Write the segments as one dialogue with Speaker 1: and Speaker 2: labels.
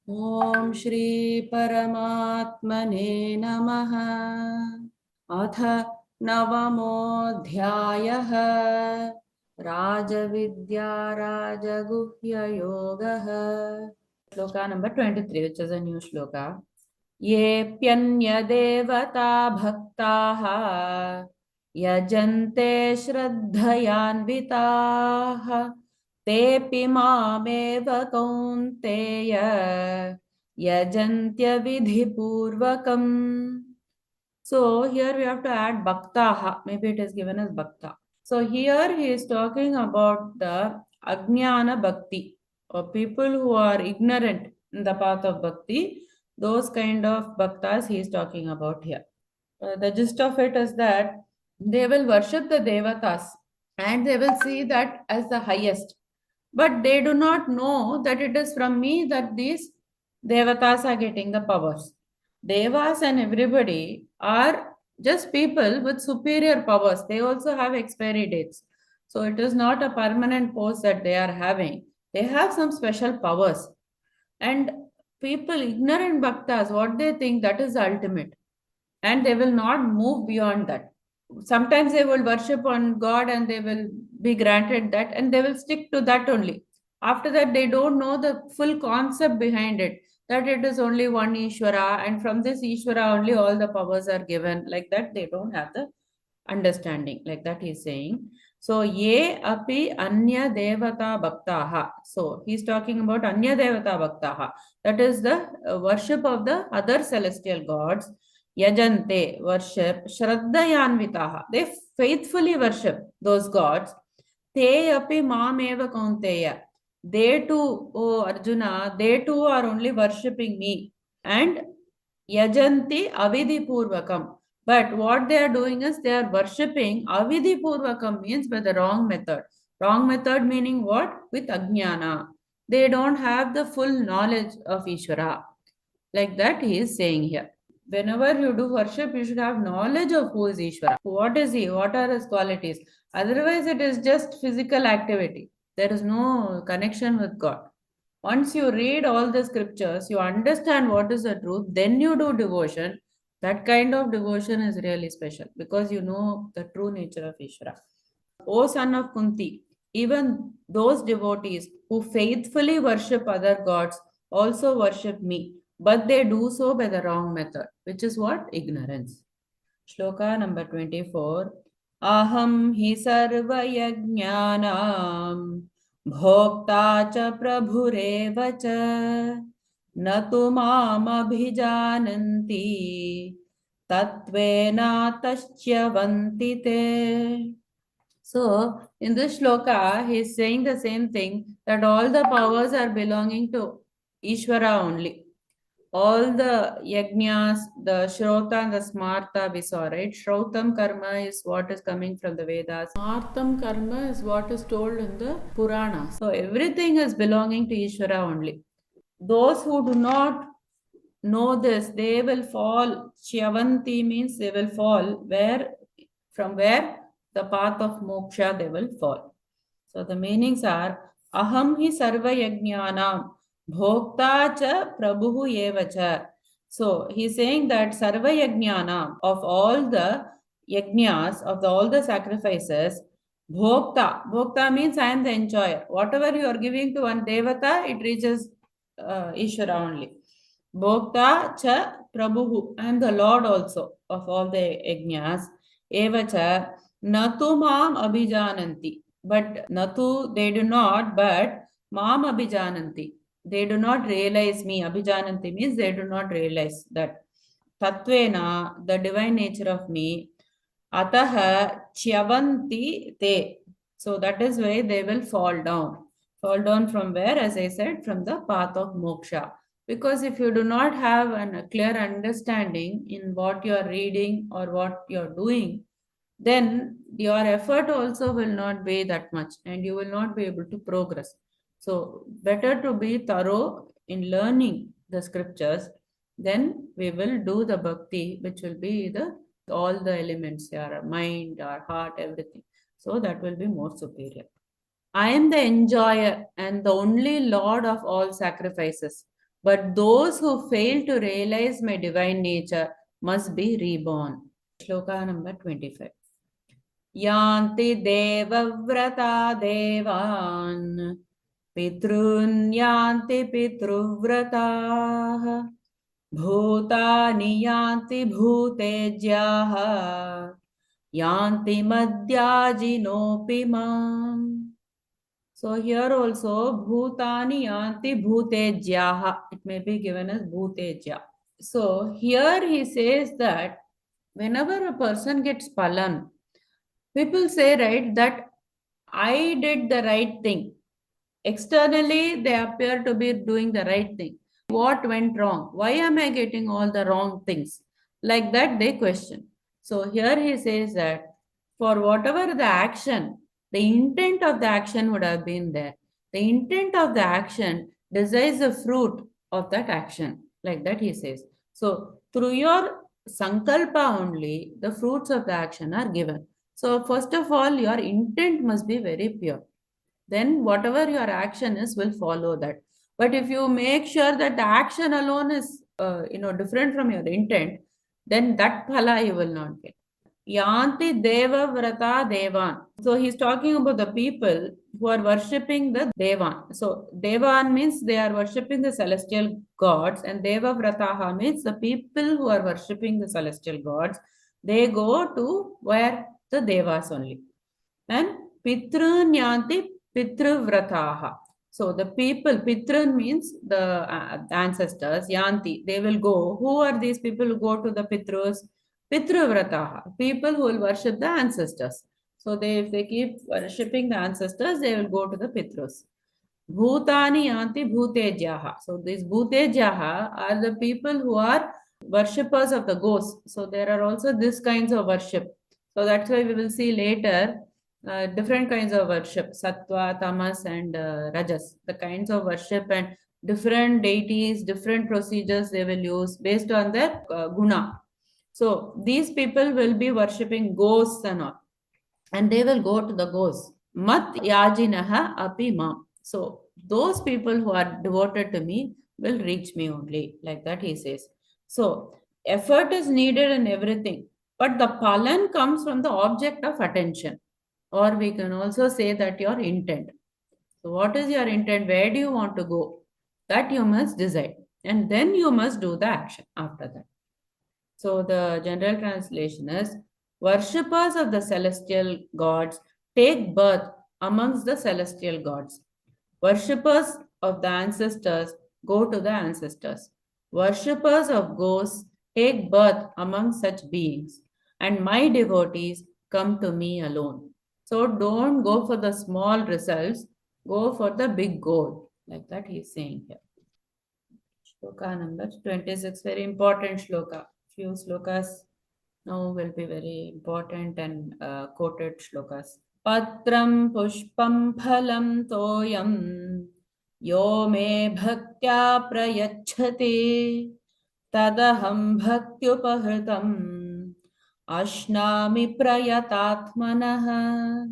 Speaker 1: ॐ श्री परमात्मने नमः। अथ नवमोऽध्यायः राजविद्या राजगुह्ययोगः। Shloka number 23, which is a new shloka. येऽप्यन्यदेवता भक्ताः यजन्ते श्रद्धयान्विताः तेऽपि मामेव कौन्तेय यजन्त्यविधिपूर्वकम्. So here we have to add bhaktaha. Maybe it is given as bhakta. So here he is talking about the ajnana bhakti, or people who are ignorant in the path of bhakti. Those kind of bhaktas he is talking about here. The gist of it is that they will worship the devatas and they will see that as the highest. But they do not know that it is from me that these devatas are getting the powers. Devas and everybody are just people with superior powers. They also have expiry dates. So it is not a permanent post that they are having. They have some special powers. And people, ignorant bhaktas, what they think that is the ultimate. And they will not move beyond that. Sometimes they will worship on God and they will be granted that and they will stick to that only. After that, they don't know the full concept behind it, that it is only one Ishvara, and from this Ishvara only all the powers are given. Like that, they don't have the understanding. Like that, he's saying. So, ye api anya devata bhaktaha. So, he's talking about anya devata bhaktaha. That is the worship of the other celestial gods. Yajante, worship, Shraddhayanvitaha. They faithfully worship those gods. Te api mameva kaunteya. They too, O Arjuna, they too are only worshipping me. And Yajanti avidhi purvakam. But what they are doing is they are worshipping avidhi purvakam, means by the wrong method. Wrong method meaning what? With ajnana. They don't have the full knowledge of Ishvara. Like that he is saying here. Whenever you do worship, you should have knowledge of who is Ishvara. What is he? What are his qualities? Otherwise, it is just physical activity. There is no connection with God. Once you read all the scriptures, you understand what is the truth, then you do devotion. That kind of devotion is really special because you know the true nature of Ishvara. O son of Kunti, even those devotees who faithfully worship other gods also worship me, but they do so by the wrong method, which is what? Ignorance. Shloka number 24. Aham hi sarva yajnanam bhokta cha prabhureva cha natu mam abhijananti tatvena tasya te. So, in this shloka, he is saying the same thing, that all the powers are belonging to Ishvara only. All the yajnas, the Shrota and the Smarta we saw, right? Shrotam karma is what is coming from the Vedas. Smartam karma is what is told in the Purana. So, everything is belonging to Ishvara only. Those who do not know this, they will fall. Shyavanti means they will fall. From where? The path of moksha they will fall. So the meanings are aham hi sarva yajnanam bhokta cha prabhu evacha. So he's saying that sarva yajnanam, of all the yajnas, of all the sacrifices, bhokta means I am the enjoyer. Whatever you are giving to one devata, it reaches Ishvara only. Bhokta cha prabhu, I am the Lord also of all the yajnas. Evacha natu mam abhijananti. But natu, they do not, but mam abhijananti. They do not realize me. Abhijananti means they do not realize that. Tatvena, the divine nature of me. Ataha chyavanti te. So that is why they will fall down. Fall down from where? As I said, from the path of moksha. Because if you do not have a clear understanding in what you are reading or what you are doing, then your effort also will not be that much and you will not be able to progress. So, better to be thorough in learning the scriptures, then we will do the bhakti, which will be the all the elements, our mind, our heart, everything. So, that will be more superior. I am the enjoyer and the only Lord of all sacrifices. But those who fail to realize my divine nature must be reborn. Shloka number 25. Yanti devavrata devan pitrun yanti pitruvrataah bhutani yanti bhutejyaah yanti madhyajinopi mam. So here also bhutani yanti bhutejyaah. It may be given as bhutejya. So here he says that whenever a person gets palan, people say, right, that I did the right thing. Externally, they appear to be doing the right thing. What went wrong? Why am I getting all the wrong things? Like that, they question. So here he says that for whatever the action, the intent of the action would have been there. The intent of the action desires the fruit of that action. Like that, he says. So through your sankalpa only, the fruits of the action are given. So first of all, your intent must be very pure. Then whatever your action is will follow that. But if you make sure that the action alone is different from your intent, then that phala you will not get. Yanti deva vrata devan. So he's talking about the people who are worshipping the devan. So devan means they are worshipping the celestial gods, and deva vrataha means the people who are worshipping the celestial gods. They go to where the devas only. And pitrun yanti pitruvrataha. So the people, pitrun means the ancestors, yanti, they will go. Who are these people who go to the pitrus? Pitruvrataha, people who will worship the ancestors. So if they keep worshipping the ancestors, they will go to the pitrus. Bhutani yanti bhutejyaha. So these bhutejyaha are the people who are worshippers of the ghosts. So there are also these kinds of worship. So that's why we will see later different kinds of worship, sattva, tamas, and rajas. The kinds of worship and different deities, different procedures they will use based on their guna. So these people will be worshipping ghosts and all, and they will go to the ghosts. Mat yajinaha api mam. So those people who are devoted to me will reach me only. Like that he says. So effort is needed in everything, but the palan comes from the object of attention. Or we can also say that your intent. So what is your intent? Where do you want to go? That you must decide. And then you must do the action after that. So the general translation is, worshippers of the celestial gods take birth amongst the celestial gods. Worshippers of the ancestors go to the ancestors. Worshippers of ghosts take birth among such beings. And my devotees come to me alone. So don't go for the small results, go for the big goal. Like that he is saying here. Shloka number 26, very important shloka. Few slokas now will be very important and quoted shlokas. Patram pushpam phalam toyam yo me bhaktya prayachhati tadaham bhaktyupahritam ashnami prayatatmanah.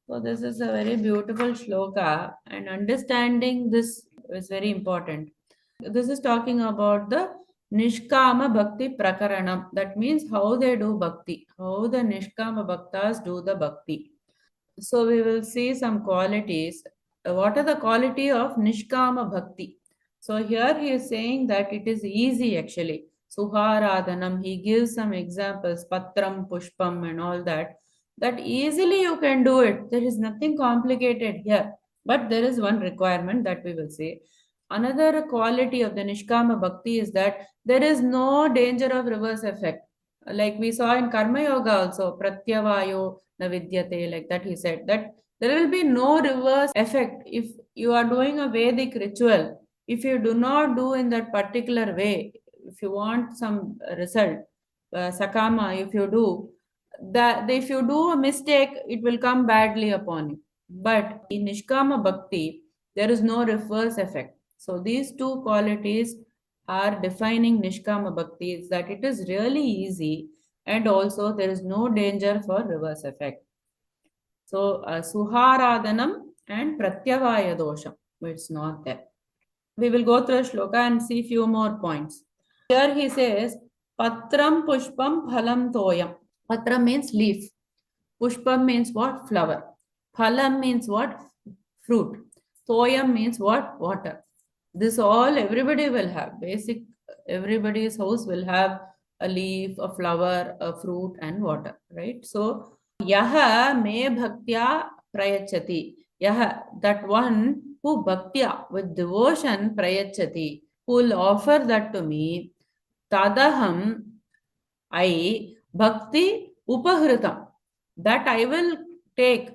Speaker 1: So this is a very beautiful shloka, and understanding this is very important. This is talking about the Nishkama Bhakti Prakaranam. That means how they do bhakti, how the Nishkama Bhaktas do the bhakti. So we will see some qualities. What are the quality of Nishkama Bhakti? So here he is saying that it is easy actually. Suharadhanam, he gives some examples, Patram, Pushpam and all that. That easily you can do it. There is nothing complicated here. But there is one requirement that we will see. Another quality of the Nishkama Bhakti is that there is no danger of reverse effect. Like we saw in Karma Yoga also, Pratyavayo na vidyate, like that he said, that there will be no reverse effect. If you are doing a Vedic ritual, if you do not do in that particular way, if you want some result, sakama, if you do, that if you do a mistake, it will come badly upon you. But in Nishkama Bhakti, there is no reverse effect. So these two qualities are defining Nishkama Bhakti, is that it is really easy and also there is no danger for reverse effect. So Suharadhanam and Pratyavaya Dosham, it's not there. We will go through a shloka and see few more points. Here he says, Patram Pushpam Phalam Toyam. Patram means leaf. Pushpam means what? Flower. Phalam means what? Fruit. Toyam means what? Water. This all everybody will have. Basic, everybody's house will have a leaf, a flower, a fruit, and water. Right? So, Yaha me bhaktya prayachati. Yaha, that one who bhaktya, with devotion, prayachati, who will offer that to me, tadaham, I, bhakti upahritam, that I will take.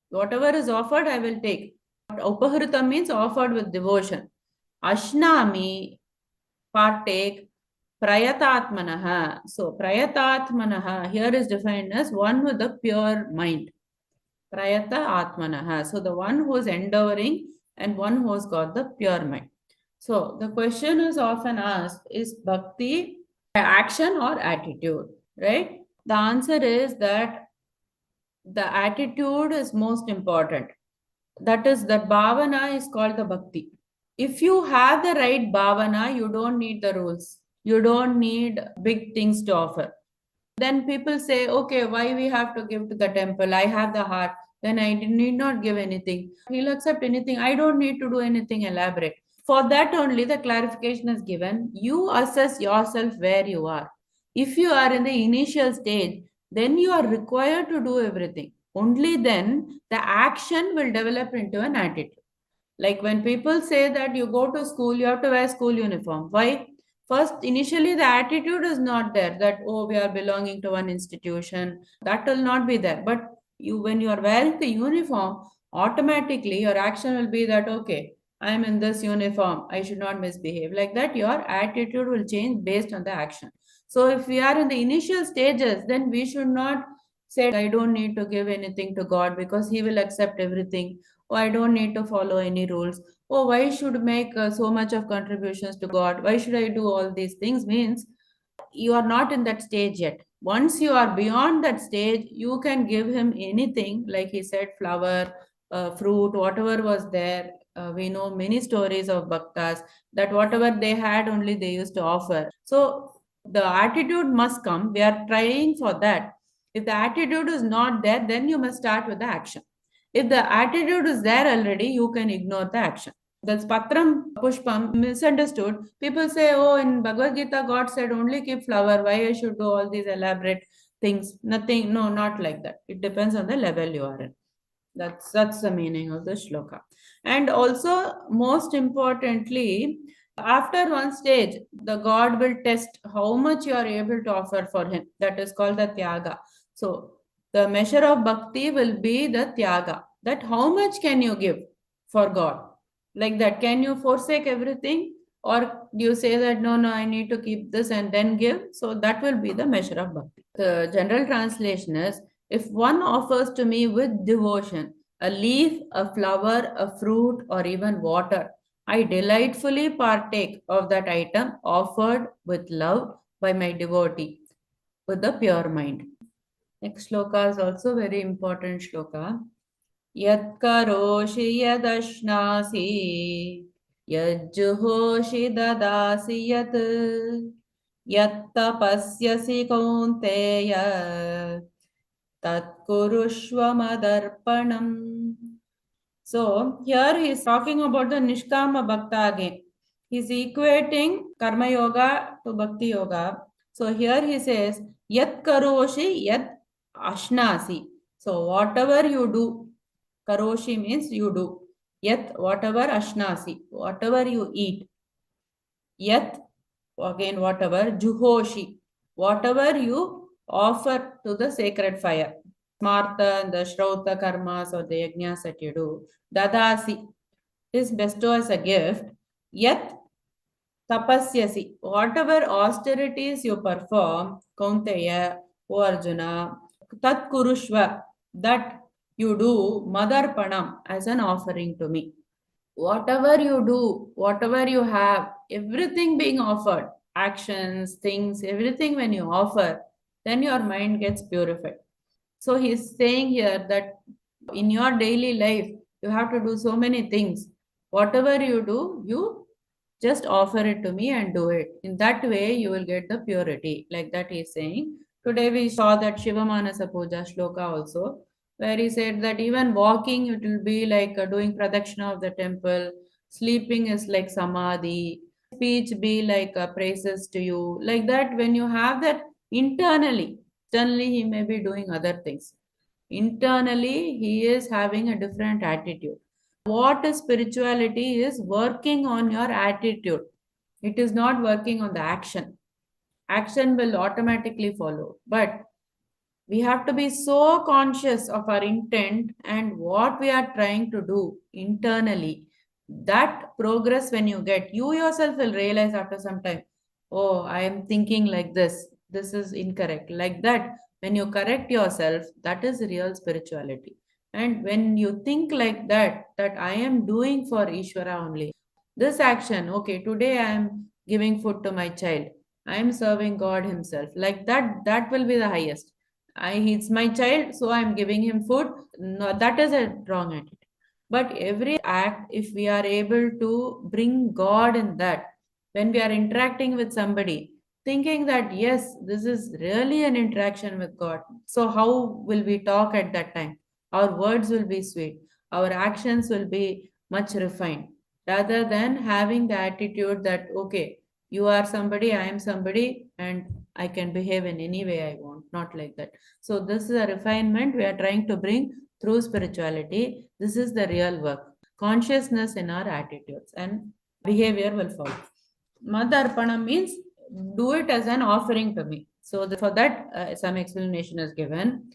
Speaker 1: Whatever is offered, I will take. Upahritam means offered with devotion. Ashnami, partake. Prayatatmanaha. So, prayatatmanaha here is defined as one with a pure mind. Prayata atmanaha. So, the one who is enduring and one who has got the pure mind. So, the question is often asked, is bhakti action or attitude? Right? The answer is that the attitude is most important. That is, that bhavana is called the bhakti. If you have the right bhavana, you don't need the rules. You don't need big things to offer. Then people say, okay, why we have to give to the temple? I have the heart. Then I need not give anything. He'll accept anything. I don't need to do anything elaborate. For that only the clarification is given. You assess yourself where you are. If you are in the initial stage, then you are required to do everything. Only then the action will develop into an attitude. Like when people say that you go to school, you have to wear school uniform. Why? First, initially the attitude is not there that, oh, we are belonging to one institution. That will not be there. But when you are wearing the uniform, automatically your action will be that, okay, I am in this uniform. I should not misbehave. Like that, your attitude will change based on the action. So if we are in the initial stages, then we should not say, I don't need to give anything to God because He will accept everything. Oh, I don't need to follow any rules. Oh, why should make so much of contributions to God? Why should I do all these things? Means you are not in that stage yet. Once you are beyond that stage, you can give him anything, like he said, flower, fruit, whatever was there. We know many stories of bhaktas that whatever they had, only they used to offer. So the attitude must come. We are trying for that. If the attitude is not there, then you must start with the action. If the attitude is there already, you can ignore the action. That's Patram Pushpam misunderstood. People say, oh, in Bhagavad Gita, God said only keep flower. Why I should do all these elaborate things? Nothing, no, not like that. It depends on the level you are in. That's the meaning of the shloka. And also, most importantly, after one stage, the God will test how much you are able to offer for him. That is called the tyaga. So the measure of bhakti will be the tyaga. That how much can you give for God? Like that, can you forsake everything? Or do you say that, no, I need to keep this and then give? So that will be the measure of bhakti. The general translation is, if one offers to me with devotion a leaf, a flower, a fruit, or even water, I delightfully partake of that item offered with love by my devotee with the pure mind. Next shloka is also very important shloka. Yat karoshi yadashnasi yajjuhoshi dadasi yat yat tapasyasi kaunteya tat kurushva madarpanam. So here he is talking about the Nishkama Bhakta again. He is equating Karma Yoga to Bhakti Yoga. So here he says, Yat karoshi yat ashnasi. So whatever you do, karoshi means you do. Yat, whatever, ashnasi, whatever you eat. Yat, again whatever, juhoshi, whatever you offer to the sacred fire. Smarta and the Shrauta karmas or the yajnas that you do. Dadasi is bestow as a gift. Yat tapasyasi, whatever austerities you perform, Kaunteya, O Arjuna, tat kurushva, that you do, madarpanam, as an offering to me. Whatever you do, whatever you have, everything being offered, actions, things, everything when you offer, then your mind gets purified. So he's saying here that in your daily life, you have to do so many things. Whatever you do, you just offer it to me and do it. In that way, you will get the purity. Like that he is saying. Today we saw that Shiva Manasa Puja shloka also, where he said that even walking, it will be like doing pradakshina of the temple. Sleeping is like samadhi. Speech be like praises to you. Like that, when you have that internally, externally he may be doing other things. Internally, he is having a different attitude. What is spirituality is working on your attitude. It is not working on the action. Action will automatically follow. But we have to be so conscious of our intent and what we are trying to do internally. That progress, when you get, you yourself will realize after some time, oh, I am thinking like this is incorrect. Like that, when you correct yourself, that is real spirituality. And when you think like that, that I am doing for Ishvara only, this action, okay, today I am giving food to my child, I am serving God Himself, like that, that will be the highest. He's my child, so I'm giving him food. No, that is a wrong attitude. But every act, if we are able to bring God in that, when we are interacting with somebody, thinking that yes, this is really an interaction with God. So how will we talk at that time? Our words will be sweet. Our actions will be much refined. Rather than having the attitude that, okay, you are somebody, I am somebody, and I can behave in any way I want. Not like that. So this is a refinement we are trying to bring through spirituality. This is the real work. Consciousness in our attitudes and behavior will follow. Madarpana means do it as an offering to me. So for that, some explanation is given.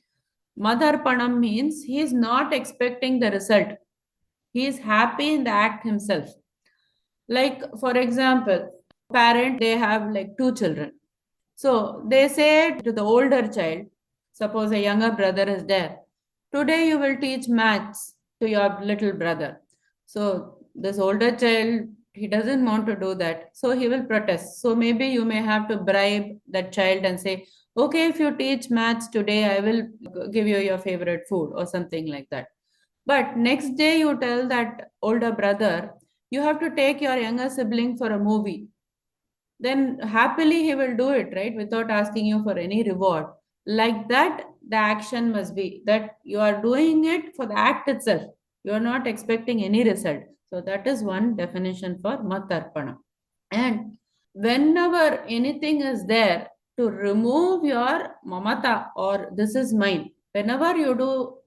Speaker 1: Madarpanam means he is not expecting the result. He is happy in the act himself. Like, for example, parent, they have like two children. So they say to the older child, suppose a younger brother is there, today you will teach maths to your little brother. So this older child, he doesn't want to do that. So he will protest. So maybe you may have to bribe that child and say, okay, if you teach maths today, I will give you your favorite food or something like that. But next day you tell that older brother, you have to take your younger sibling for a movie, then happily he will do it, right? Without asking you for any reward. Like that, the action must be that you are doing it for the act itself. You are not expecting any result. So that is one definition for matarpana. And whenever anything is there to remove your mamata or this is mine, whenever you do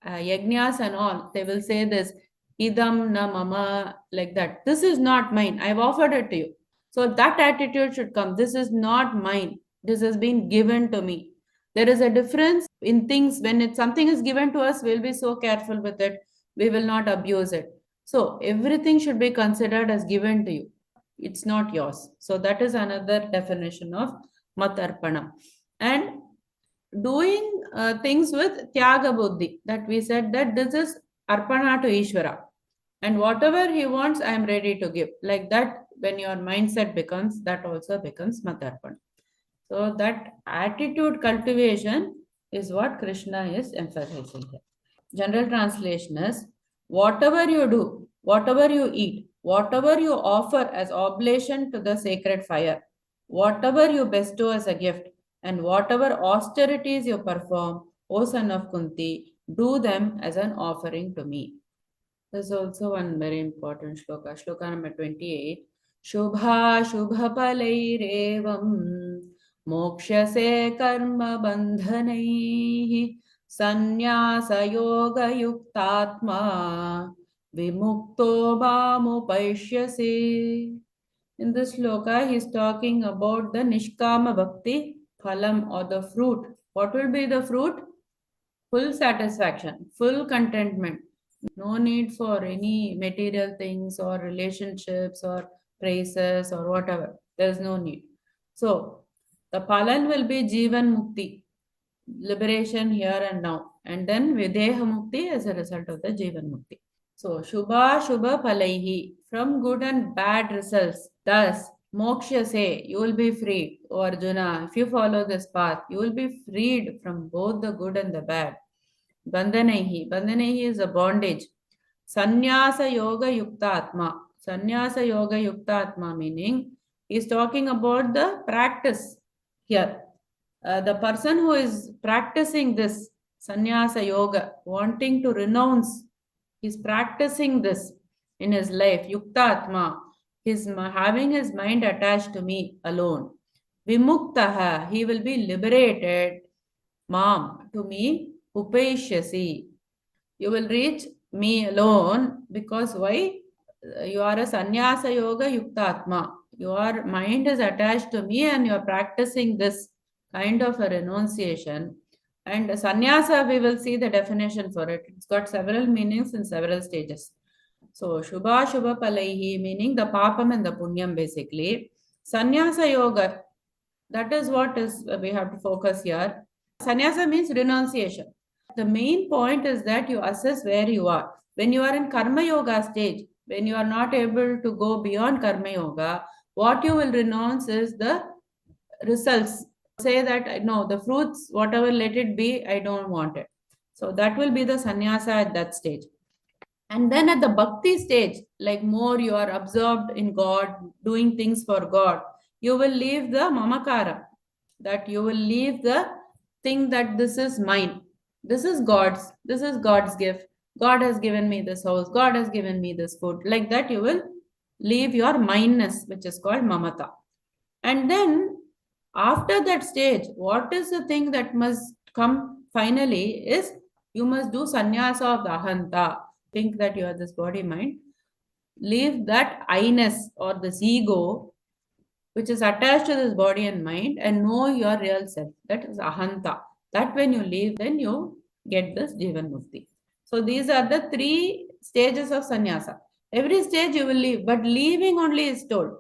Speaker 1: yajnas and all, they will say this, idam na mama, like that. This is not mine. I've offered it to you. So that attitude should come. This is not mine. This has been given to me. There is a difference in things. When something is given to us, we'll be so careful with it. We will not abuse it. So everything should be considered as given to you. It's not yours. So that is another definition of matarpana. And doing things with tyaga buddhi, that we said that this is arpana to Ishvara. And whatever he wants, I am ready to give. Like that, when your mindset becomes, that also becomes matarpana. So that attitude cultivation is what Krishna is emphasizing here. General translation is, whatever you do, whatever you eat, whatever you offer as oblation to the sacred fire, whatever you bestow as a gift, and whatever austerities you perform, O son of Kunti, do them as an offering to me. There's also one very important shloka, shloka number 28. Shubha Shubha Palairevam Mokshase Karma Bandhanaihi Sanyasa Yoga Yuktatma Vimukto Bhamupaishyase. In this shloka, he is talking about the Nishkama Bhakti Phalam or the fruit. What will be the fruit? Full satisfaction, full contentment. No need for any material things or relationships or praises or whatever. There is no need. So, the Phalan will be Jivan Mukti, liberation here and now. And then Videha Mukti as a result of the Jivan Mukti. So, Shubha Shubha Palaihi, from good and bad results. Thus, Moksha say, you will be freed. O Arjuna, if you follow this path, you will be freed from both the good and the bad. Bandhanaihi. Bandhanaihi is a bondage. Sannyasa Yoga Yukta Atma. Sannyasa Yoga Yukta Atma meaning he is talking about the practice here. The person who is practicing this sannyasa yoga, wanting to renounce, is practicing this in his life. Yukta Atma, having his mind attached to me alone. Vimuktaha, he will be liberated. Mam, to me, Upaishyasi. You will reach me alone because why? You are a sannyasa yoga yukta atma. Your mind is attached to me and you are practicing this kind of a renunciation. And sannyasa, we will see the definition for it. It's got several meanings in several stages. So, Shubha Shubha Palaihi, meaning the Papam and the Punyam basically. Sannyasa Yoga, that is what is we have to focus here. Sannyasa means renunciation. The main point is that you assess where you are. When you are in Karma Yoga stage, when you are not able to go beyond Karma Yoga, what you will renounce is the results. Say that, no, the fruits, whatever, let it be, I don't want it. So that will be the sannyasa at that stage. And then at the bhakti stage, like more you are absorbed in God, doing things for God, you will leave the mamakara, that you will leave the thing that this is mine. This is God's gift. God has given me this house. God has given me this food. Like that, you will leave your mineness, which is called mamata. And then after that stage, what is the thing that must come finally is you must do sannyasa of the ahanta. Think that you are this body mind. Leave that I-ness or this ego which is attached to this body and mind and know your real self. That is ahanta. That when you leave, then you get this Jivan Mukti. So these are the 3 stages of sannyasa. Every stage you will leave, but leaving only is told.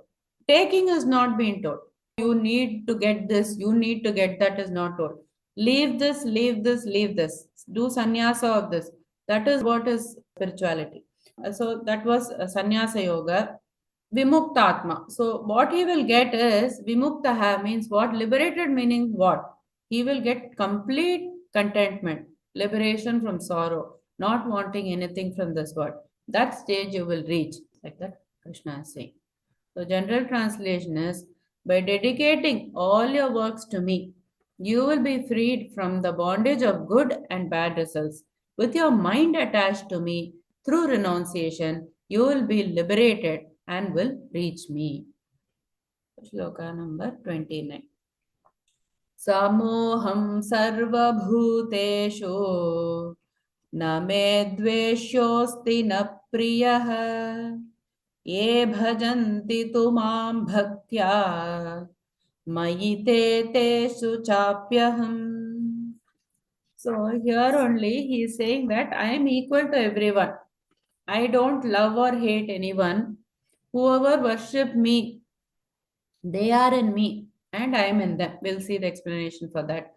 Speaker 1: Taking is not being told. You need to get this, you need to get that is not told. Leave this, leave this, leave this. Do sannyasa of this. That is what is spirituality. So that was sannyasa yoga. Vimuktatma. So what he will get is Vimuktaha means what? Liberated meaning what? He will get complete contentment, liberation from sorrow, not wanting anything from this world. That stage you will reach, like that Krishna is saying. So general translation is, by dedicating all your works to me, you will be freed from the bondage of good and bad results. With your mind attached to me through renunciation, you will be liberated and will reach me. Shloka number 29. Samoham sarva bhuteshu na me dveshyosti na priyaha ye bhajanti tumam bhaktya mayi te suchapyaham. So here only he is saying that I am equal to everyone. I don't love or hate anyone. Whoever worship me, they are in me and I am in them. We'll see the explanation for that.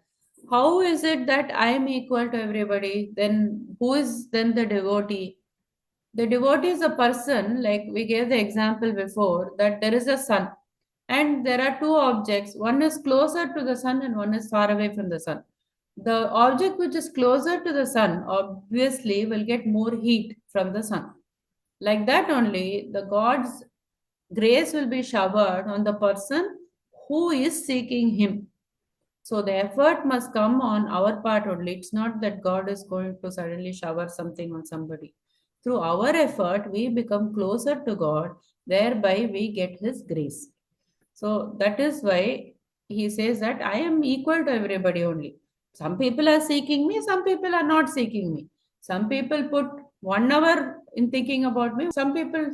Speaker 1: How is it that I am equal to everybody? Then who is then the devotee? The devotee is a person, like we gave the example before, that there is a sun and there are 2 objects. One is closer to the sun and one is far away from the sun. The object which is closer to the sun obviously will get more heat from the sun. Like that only, the God's grace will be showered on the person who is seeking him. So the effort must come on our part only. It's not that God is going to suddenly shower something on somebody. Through our effort, we become closer to God, thereby we get his grace. So that is why he says that I am equal to everybody only. Some people are seeking me, some people are not seeking me. Some people put 1 hour in thinking about me, some people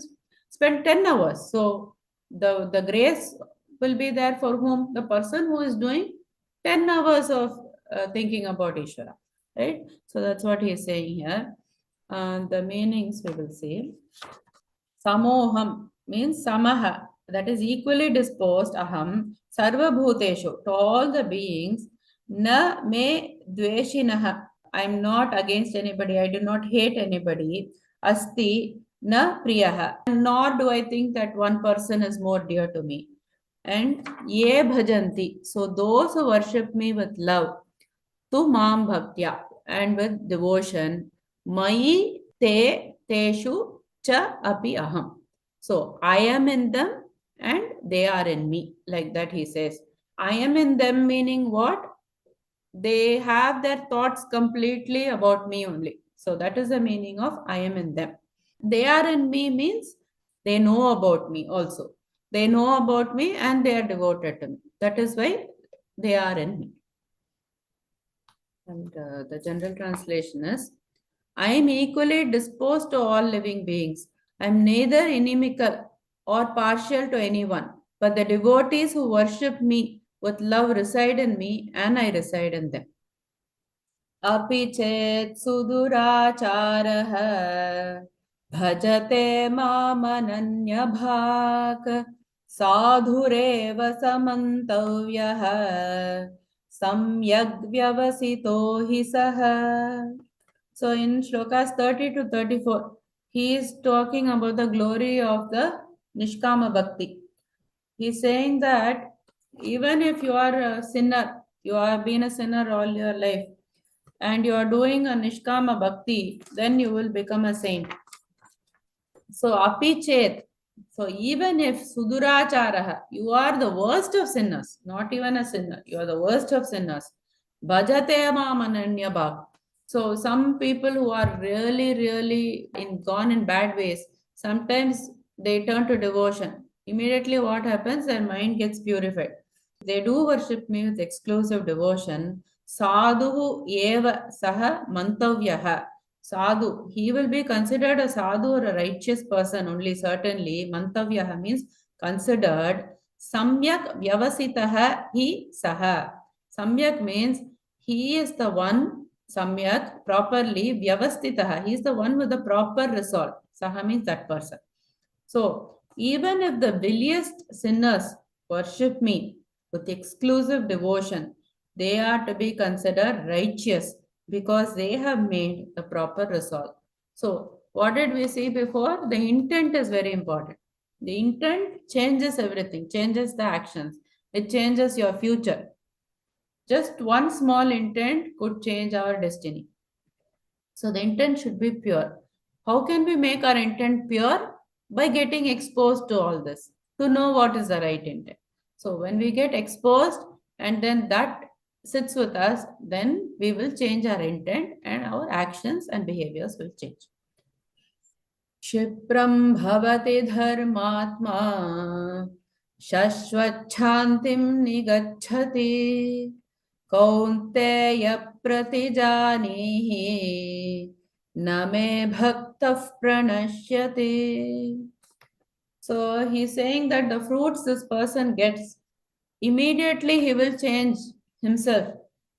Speaker 1: spend 10 hours. So the grace will be there for whom? The person who is doing 10 hours of thinking about Ishvara. Right? So that's what he is saying here. The meanings we will see. Samoham means samaha, that is equally disposed, aham, sarva bhuteshu, to all the beings, na me dveshinaha, I am not against anybody, I do not hate anybody, asti na priyaha, nor do I think that one person is more dear to me. And ye bhajanti, so those who worship me with love, tu mam bhaktya, and with devotion, mayi te teshu cha api aham. So I am in them and they are in me. Like that he says. I am in them meaning what? They have their thoughts completely about me only. So that is the meaning of I am in them. They are in me means they know about me also. They know about me and they are devoted to me. That is why they are in me. And the general translation is, I am equally disposed to all living beings. I am neither inimical or partial to anyone, but the devotees who worship me with love reside in me and I reside in them. अपि चेत् सुदुराचारः भजते मामनन्यभाक् साधुरेव समन्तव्यः सम्यग् व्यवसितो हि सः. So in shlokas 30 to 34, he is talking about the glory of the Nishkama Bhakti. He is saying that even if you are a sinner, you have been a sinner all your life, and you are doing a Nishkama Bhakti, then you will become a saint. So api chet, so even if suduracharaha, you are the worst of sinners, not even a sinner, you are the worst of sinners. Bhajate mamananya bhak. So some people who are really gone in bad ways, sometimes they turn to devotion. Immediately what happens? Their mind gets purified. They do worship me with exclusive devotion. Sadhu eva saha mantavyaha. Sadhu, he will be considered a sadhu or a righteous person only, certainly. Mantavyaha means considered. Samyak vyavasitaha hi saha. Samyak means he is the one, samyak, properly, vyavastitaha. He is the one with the proper resolve. Saha means that person. So, even if the villiest sinners worship me with exclusive devotion, they are to be considered righteous because they have made the proper resolve. So, what did we see before? The intent is very important. The intent changes everything, changes the actions. It changes your future. Just one small intent could change our destiny. So, the intent should be pure. How can we make our intent pure? By getting exposed to all this, to know what is the right intent. So, when we get exposed and then that sits with us, then we will change our intent and our actions and behaviors will change. Kshipram bhavati dharmatma shashvachantim nigacchati kaunteya pratijanihi name bhaktah pranashyati. So he's saying that the fruits this person gets, immediately he will change himself.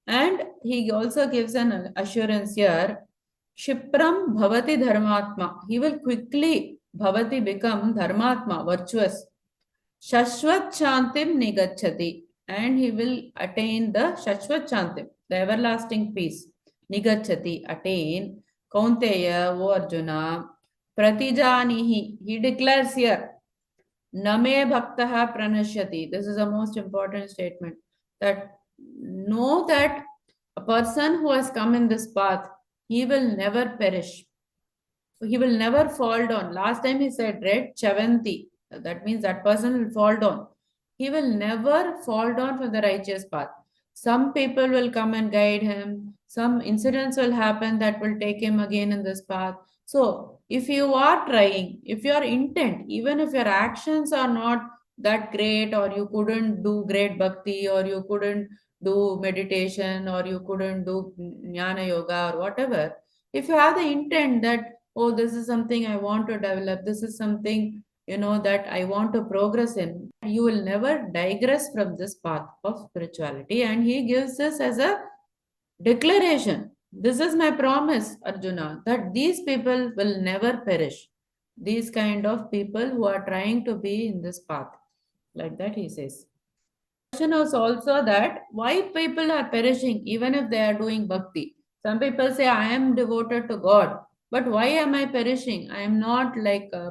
Speaker 1: And he also gives an assurance here. Kshipram bhavati dharmatma. He will quickly, bhavati, become dharmatma, virtuous. Shashvat shantim nigacchati. And he will attain the shashvat shantim, the everlasting peace. Nigacchati, attain. Kaunteya, O Arjuna. Pratijanihi. He declares here. Name bhaktaha pranashyati. This is the most important statement. That know that a person who has come in this path, he will never perish. He will never fall down. Last time he said, right, Chavanti. That means that person will fall down. He will never fall down from the righteous path. Some people will come and guide him. Some incidents will happen that will take him again in this path. So, if you are trying, if your intent, even if your actions are not that great, or you couldn't do great bhakti, or you couldn't do meditation, or you couldn't do jnana yoga, or whatever, if you have the intent that, oh, this is something I want to develop, this is something, that I want to progress in, you will never digress from this path of spirituality. And he gives this as a declaration. This is my promise, Arjuna, that these people will never perish. These kind of people who are trying to be in this path. Like that he says. The question was also that why people are perishing even if they are doing bhakti. Some people say, I am devoted to God. But why am I perishing? I am not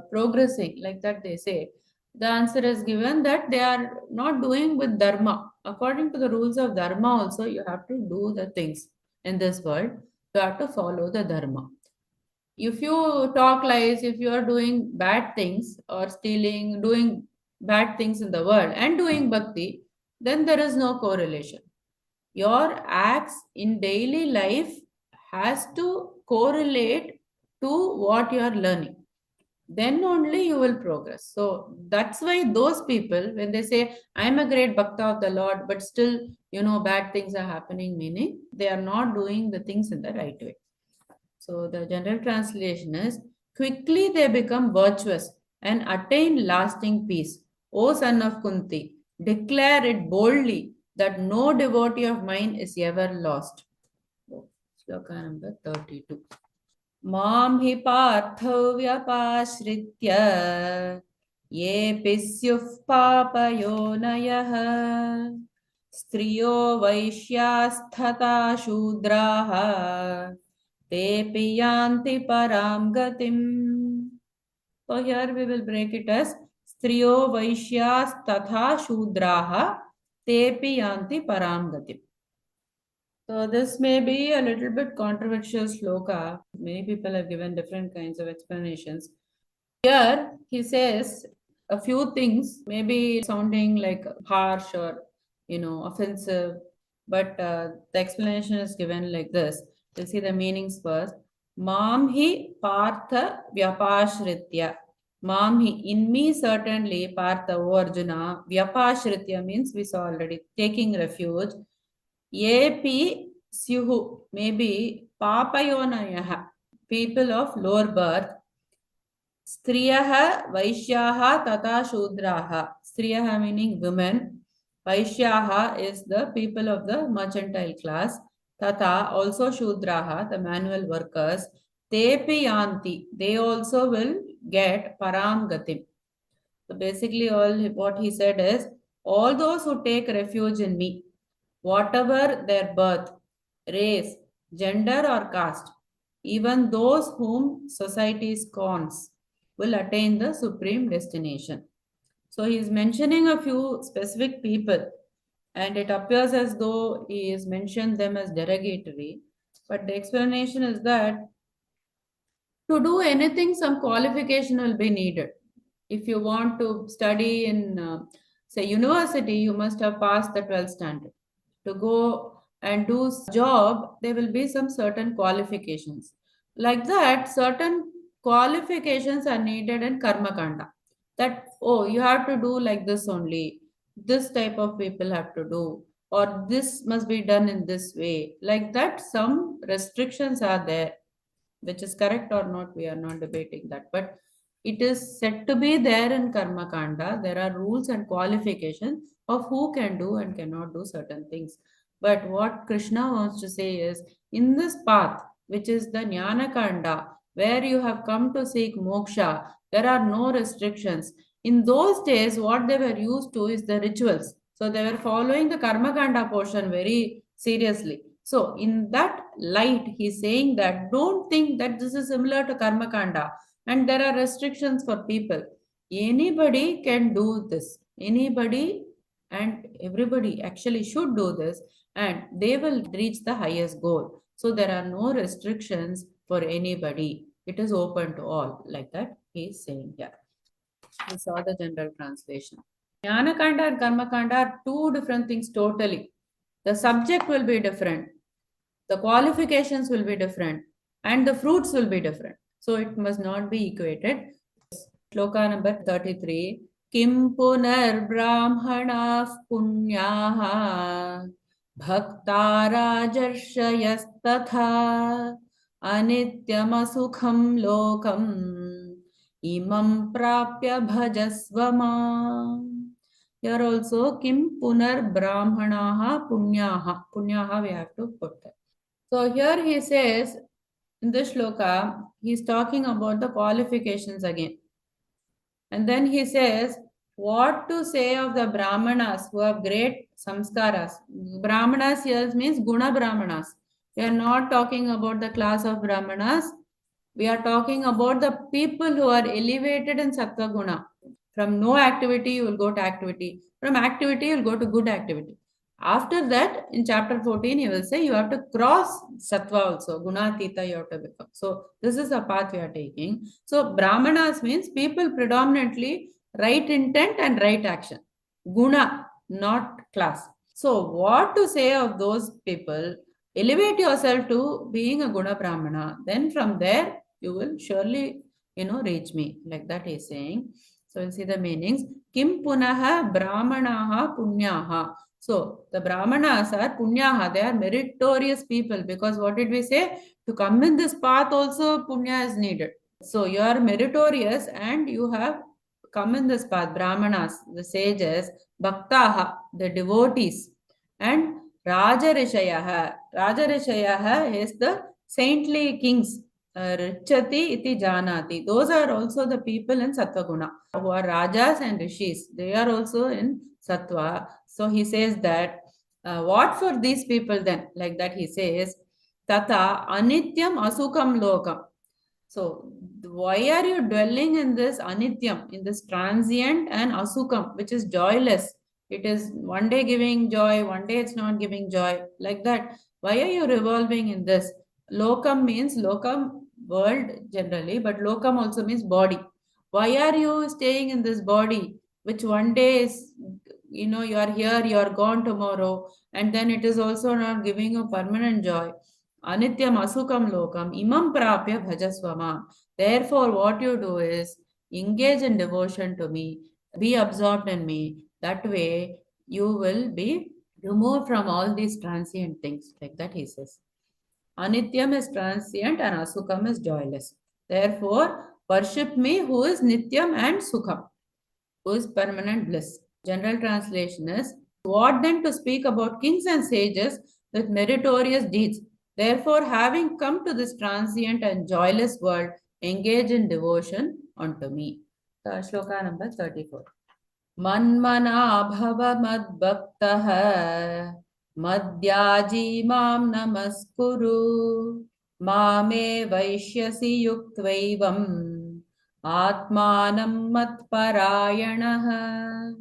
Speaker 1: progressing, like that they say. The answer is given that they are not doing with dharma. According to the rules of dharma also, you have to do the things in this world. You have to follow the dharma. If you talk lies, if you are doing bad things or stealing, doing bad things in the world and doing bhakti, then there is no correlation. Your acts in daily life has to correlate to what you are learning. Then only you will progress. So that's why those people, when they say, I'm a great bhakta of the Lord, but still, bad things are happening, meaning they are not doing the things in the right way. So the general translation is, quickly they become virtuous and attain lasting peace. O son of Kunti, declare it boldly that no devotee of mine is ever lost. Shloka number 32. मां हि पार्थो व्यपाश्रित्य येऽपि स्युः पापयोनयः स्त्रियो वैश्यास्तथा शूद्राः तेऽपि यान्ति परां गतिम्. So here we will break it as स्त्रियो वैश्यास्तथा शूद्राः तेऽपि यान्ति परां गतिम्. So this may be a little bit controversial sloka. Many people have given different kinds of explanations. Here he says a few things, maybe sounding like harsh or offensive, but the explanation is given like this. We'll see the meanings first. Mam hi partha vyapashritya. Mam hi, in me certainly, partha o Arjuna, vyapashritya means we saw already, taking refuge. Yepi syuhu, maybe papayonayaha, people of lower birth. Striyaha vaishyaha tata shudraha. Striyaha meaning women. Vaishyaha is the people of the mercantile class. Tata also shudraha, the manual workers. Tepi yanti, they also will get param gatim. So basically all what he said is, all those who take refuge in me, whatever their birth, race, gender, or caste, even those whom society scorns, will attain the supreme destination. So he is mentioning a few specific people, and it appears as though he has mentioned them as derogatory. But the explanation is that to do anything, some qualification will be needed. If you want to study in, say, university, you must have passed the 12th standard. To go and do job, there will be some certain qualifications. Like that, certain qualifications are needed in karma kanda. That, oh, you have to do like this only. This type of people have to do, or this must be done in this way. Like that, some restrictions are there, which is correct or not, we are not debating that. But it is said to be there in Karma Kanda. There are rules and qualifications of who can do and cannot do certain things. But what Krishna wants to say is, in this path, which is the Jnana Kanda, where you have come to seek moksha, there are no restrictions. In those days, what they were used to is the rituals. So they were following the Karma Kanda portion very seriously. So in that light, he's saying that don't think that this is similar to Karma Kanda and there are restrictions for people. Anybody can do this. Anybody and everybody actually should do this, and they will reach the highest goal. So there are no restrictions for anybody. It is open to all, like that he is saying here. We saw the general translation. Jnana Kanda and Karma Kanda are two different things totally. The subject will be different, the qualifications will be different, and the fruits will be different. So it must not be equated. Shloka number 33. Kim punar brahmanas punyaha bhakta rajarshayas anityamasukham lokam imam prapya bhajasvama. Here also, kim punar brahmanaha punyaha. Punyaha we have to put that. So here he says, in this shloka, he is talking about the qualifications again. And then he says, what to say of the brahmanas who have great samskaras. Brahmanas here means guna brahmanas. We are not talking about the class of brahmanas. We are talking about the people who are elevated in sattva guna. From no activity, you will go to activity. From activity, you will go to good activity. After that, in chapter 14, he will say you have to cross sattva also, gunatita you have to become. So this is the path we are taking. So brahmanas means people predominantly right intent and right action. Guna, not class. So what to say of those people? Elevate yourself to being a guna brahmana. Then from there, you will surely, reach me. Like that he is saying. So we'll see the meanings. Kim punaha brahmanaha punyaha. So the Brahmanas are punyaha, they are meritorious people, because what did we say? To come in this path also punya is needed. So you are meritorious and you have come in this path. Brahmanas, the sages, bhaktaha, the devotees, and Rajarishayaha. Rajarishayaha is the saintly kings. Richati iti janati. Those are also the people in Sattva who are Rajas and Rishis. They are also in Sattva. So he says that what for these people then? Like that he says, Tata anityam asukam lokam. So why are you dwelling in this anityam, in this transient and asukam, which is joyless? It is one day giving joy, one day it's not giving joy. Like that. Why are you revolving in this? Lokam means lokam world generally, but lokam also means body. Why are you staying in this body, which one day is, you are here, you are gone tomorrow, and then it is also not giving you permanent joy. Anityam asukam lokam imam prapya bhajasvama. Therefore, what you do is engage in devotion to me, be absorbed in me. That way, you will be removed from all these transient things. Like that, he says. Anityam is transient and asukam is joyless. Therefore, worship me who is nityam and sukham, who is permanent bliss. General translation is, what then to speak about kings and sages with meritorious deeds? Therefore, having come to this transient and joyless world, engage in devotion unto me. Shloka number 34. Manmana bhava madbhaktah madhyaji mam namaskuru mame vaishyasi yuktvaivam atmanam matparayanaha.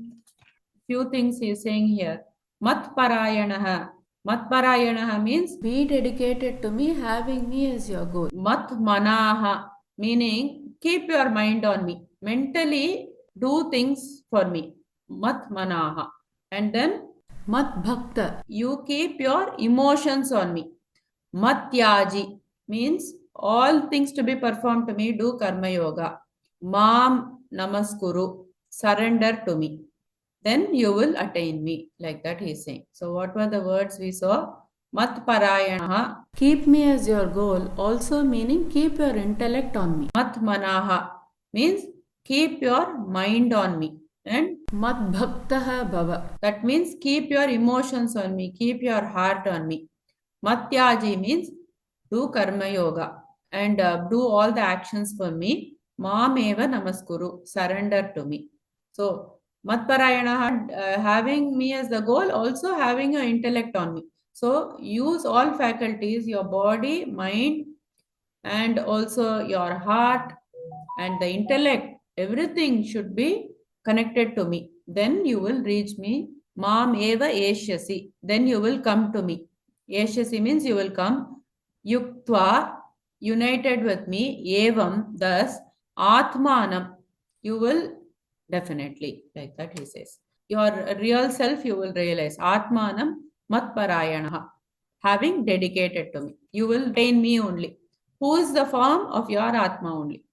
Speaker 1: Few things he is saying here. Matparayanaha. Matparayanaha means be dedicated to me, having me as your goal. Matmanaha meaning keep your mind on me. Mentally do things for me. Matmanaha. And then Matbhakta. You keep your emotions on me. Matyaji means all things to be performed to me, do karma yoga. Mam namaskuru. Surrender to me. Then you will attain me. Like that he is saying. So what were the words we saw? Matparayanaha. Keep me as your goal. Also meaning keep your intellect on me. Matmanaha means keep your mind on me. And Matbhaktaha bhava. That means keep your emotions on me. Keep your heart on me. Matyaji means do karma yoga and do all the actions for me. Mameva namaskuru. Surrender to me. So Matparayana, having me as the goal, also having your intellect on me. So use all faculties, your body, mind, and also your heart and the intellect. Everything should be connected to me. Then you will reach me. Mam eva eshyasi. Then you will come to me. Eshyasi means you will come. Yuktva, united with me. Evam, thus. Atmanam, you will definitely, like that he says. Your real self you will realize. Atmanam matparayanaha. Having dedicated to me. You will attain me only. Who is the form of your Atma only.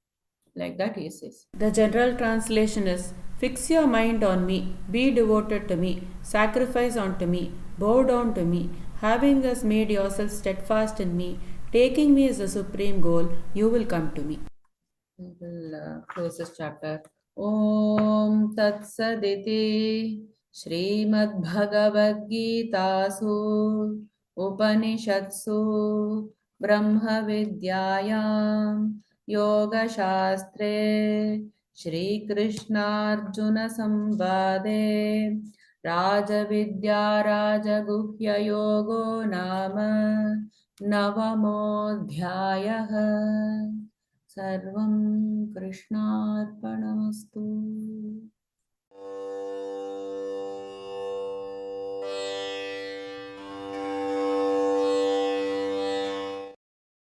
Speaker 1: Like that he says. The general translation is, fix your mind on me, be devoted to me, sacrifice unto me, bow down to me, having thus made yourself steadfast in me, taking me as the supreme goal, you will come to me. We will close this chapter. Om Tat Saditi Srimad Bhagavad Gita-Su Upanishatsu Brahma Vidyayam Yoga Shastre Shri Krishna Arjuna Sambade Raja Vidya Raja Guhya Yogo Nama Navamodhyayaha. Sarvam Krishnarpanamastu.